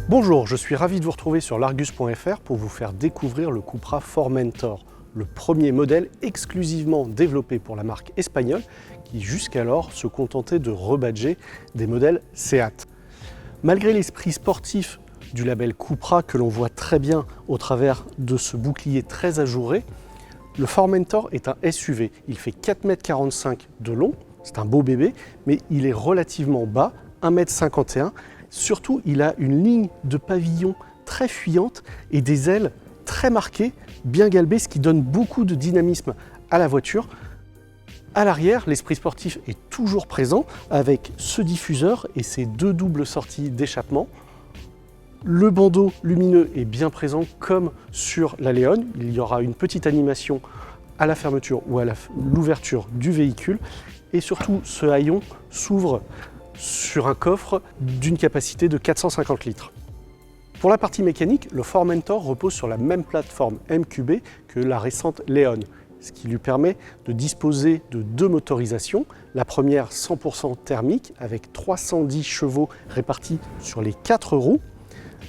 Bonjour, je suis ravi de vous retrouver sur largus.fr pour vous faire découvrir le Cupra Formentor, le premier modèle exclusivement développé pour la marque espagnole qui jusqu'alors se contentait de rebadger des modèles Seat. Malgré l'esprit sportif du label Cupra que l'on voit très bien au travers de ce bouclier très ajouré, le Formentor est un SUV. Il fait 4,45 m de long, c'est un beau bébé, mais il est relativement bas, 1,51 m. Surtout, il a une ligne de pavillon très fuyante et des ailes très marquées, bien galbées, ce qui donne beaucoup de dynamisme à la voiture. À l'arrière, l'esprit sportif est toujours présent avec ce diffuseur et ses deux doubles sorties d'échappement. Le bandeau lumineux est bien présent comme sur la Leon. Il y aura une petite animation à la fermeture ou à l'ouverture du véhicule. Et surtout, ce haillon s'ouvre sur un coffre d'une capacité de 450 litres. Pour la partie mécanique, le Formentor repose sur la même plateforme MQB que la récente Leon, ce qui lui permet de disposer de deux motorisations. La première 100% thermique avec 310 chevaux répartis sur les 4 roues.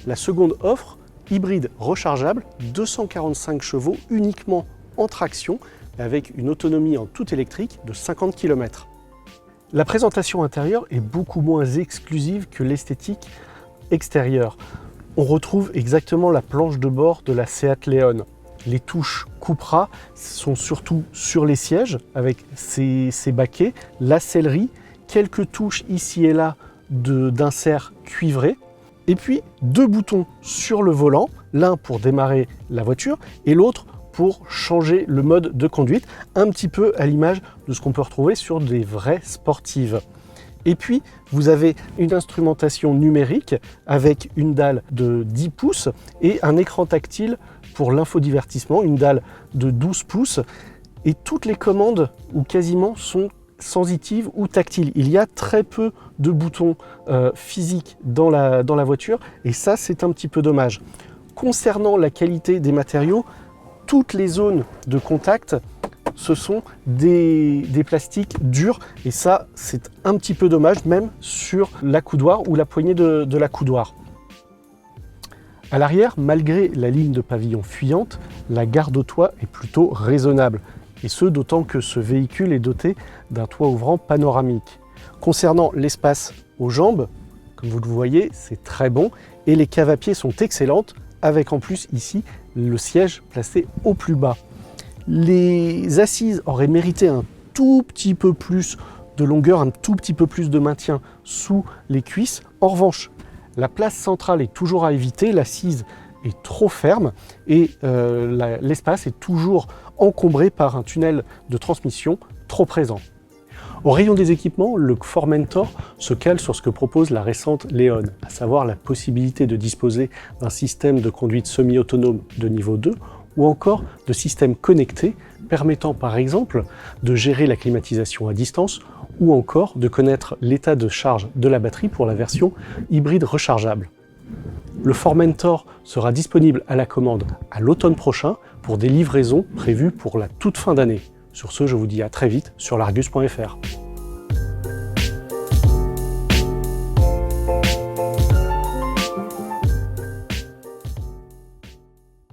La seconde offre hybride rechargeable, 245 chevaux uniquement en traction avec une autonomie en tout électrique de 50 km. La présentation intérieure est beaucoup moins exclusive que l'esthétique extérieure. On retrouve exactement la planche de bord de la Seat Leon. Les touches Cupra sont surtout sur les sièges avec ces baquets, la sellerie, quelques touches ici et là d'inserts cuivrés, et puis deux boutons sur le volant, l'un pour démarrer la voiture et l'autre pour changer le mode de conduite, un petit peu à l'image de ce qu'on peut retrouver sur des vraies sportives. Et puis, vous avez une instrumentation numérique avec une dalle de 10 pouces et un écran tactile pour l'infodivertissement, une dalle de 12 pouces. Et toutes les commandes, ou quasiment, sont sensitives ou tactiles. Il y a très peu de boutons physiques dans la voiture et ça, c'est un petit peu dommage. Concernant la qualité des matériaux, toutes les zones de contact, ce sont des plastiques durs et ça, c'est un petit peu dommage, même sur l'accoudoir ou la poignée de l'accoudoir. À l'arrière, malgré la ligne de pavillon fuyante, la garde au toit est plutôt raisonnable. Et ce, d'autant que ce véhicule est doté d'un toit ouvrant panoramique. Concernant l'espace aux jambes, comme vous le voyez, c'est très bon et les caves à pied sont excellentes, avec en plus ici le siège placé au plus bas. Les assises auraient mérité un tout petit peu plus de longueur, un tout petit peu plus de maintien sous les cuisses. En revanche, la place centrale est toujours à éviter, l'assise est trop ferme et l'espace est toujours encombré par un tunnel de transmission trop présent. Au rayon des équipements, le Formentor se cale sur ce que propose la récente Leon, à savoir la possibilité de disposer d'un système de conduite semi-autonome de niveau 2 ou encore de systèmes connectés permettant par exemple de gérer la climatisation à distance ou encore de connaître l'état de charge de la batterie pour la version hybride rechargeable. Le Formentor sera disponible à la commande à l'automne prochain pour des livraisons prévues pour la toute fin d'année. Sur ce, je vous dis à très vite sur largus.fr.